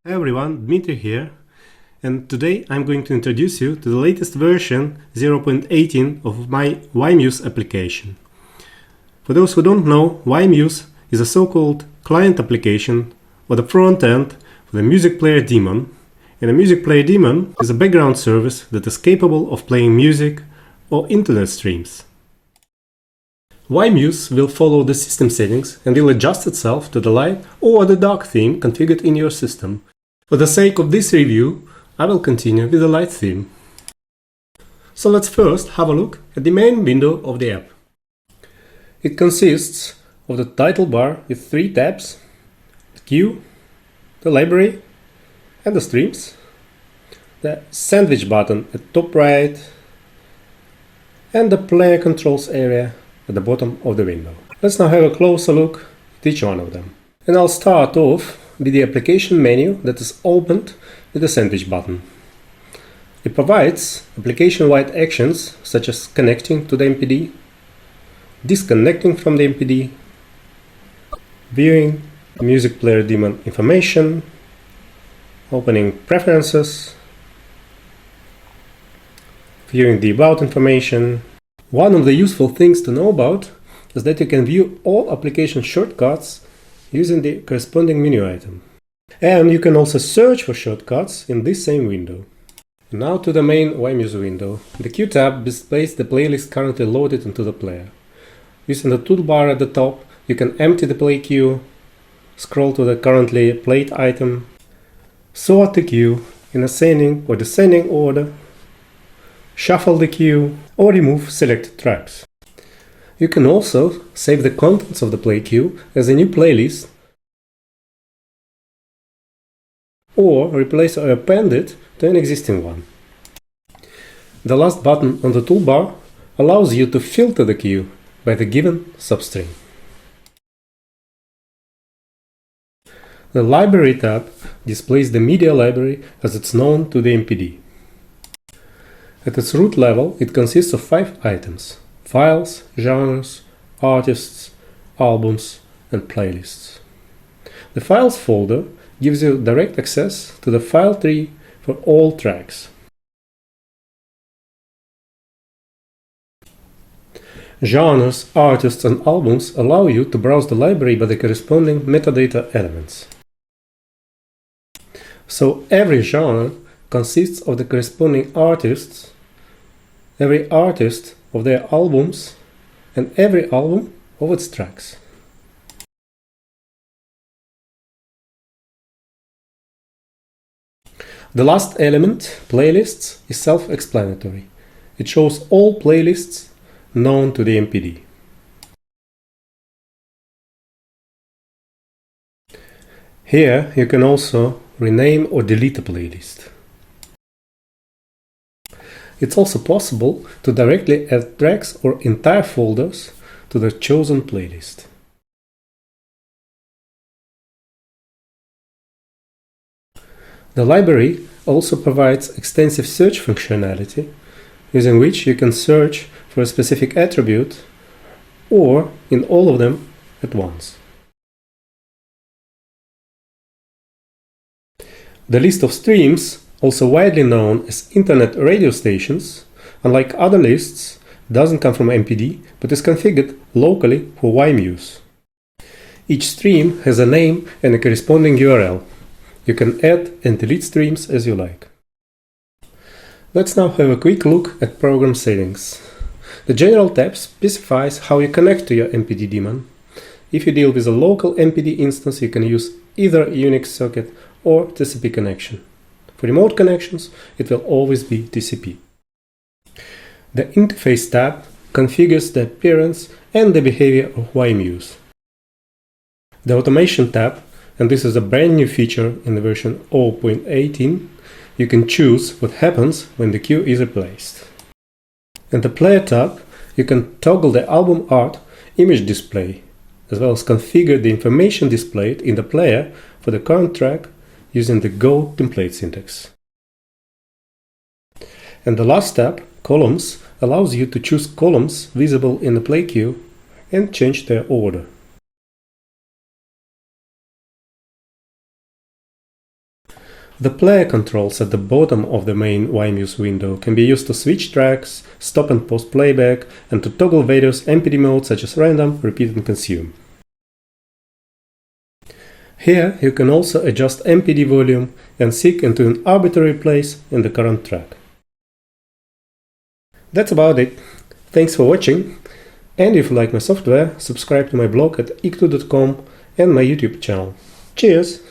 Hi everyone, Dmitry here, and today I'm going to introduce you to the latest version 0.18 of my Ymuse application. For those who don't know, Ymuse is a so-called client application or the front end for the Music Player Daemon, and a Music Player Daemon is a background service that is capable of playing music or internet streams. Ymuse will follow the system settings and will adjust itself to the light or the dark theme configured in your system. For the sake of this review, I will continue with the light theme. So let's first have a look at the main window of the app. It consists of the title bar with 3 tabs: the queue, the library and the streams, the sandwich button at top right, and the player controls area at the bottom of the window. Let's now have a closer look at each one of them. And I'll start off with the application menu that is opened with the sandwich button. It provides application-wide actions such as connecting to the MPD, disconnecting from the MPD, viewing Music Player Daemon information, opening preferences, viewing the about information. One of the useful things to know about is that you can view all application shortcuts using the corresponding menu item. And you can also search for shortcuts in this same window. Now to the main Ymuse window. The Queue tab displays the playlist currently loaded into the player. Using the toolbar at the top, you can empty the play queue, scroll to the currently played item, sort the queue in ascending or descending order, shuffle the queue, or remove selected tracks. You can also save the contents of the play queue as a new playlist, or replace or append it to an existing one. The last button on the toolbar allows you to filter the queue by the given substring. The Library tab displays the media library as it's known to the MPD. At its root level, it consists of 5 items: files, genres, artists, albums, and playlists. The files folder gives you direct access to the file tree for all tracks. Genres, artists, and albums allow you to browse the library by the corresponding metadata elements. So every genre consists of the corresponding artists, every artist of their albums, and every album of its tracks. The last element, playlists, is self-explanatory. It shows all playlists known to the MPD. Here you can also rename or delete a playlist. It's also possible to directly add tracks or entire folders to the chosen playlist. The library also provides extensive search functionality, using which you can search for a specific attribute or in all of them at once. The list of streams, also widely known as internet radio stations, unlike other lists, doesn't come from MPD but is configured locally for Ymuse. Each stream has a name and a corresponding URL. You can add and delete streams as you like. Let's now have a quick look at program settings. The General tab specifies how you connect to your MPD daemon. If you deal with a local MPD instance, you can use either a Unix socket or TCP connection. For remote connections, it will always be TCP. The Interface tab configures the appearance and the behavior of Ymuse. The Automation tab, and this is a brand new feature in the version 0.18, you can choose what happens when the queue is replaced. In the Player tab, you can toggle the album art image display, as well as configure the information displayed in the player for the current track using the Go template syntax. And the last tab, Columns, allows you to choose columns visible in the play queue and change their order. The player controls at the bottom of the main Ymuse window can be used to switch tracks, stop and pause playback, and to toggle various MPD modes such as random, repeat and consume. Here you can also adjust MPD volume and seek into an arbitrary place in the current track. That's about it. Thanks for watching, and if you like my software, subscribe to my blog at ictu.com and my YouTube channel. Cheers!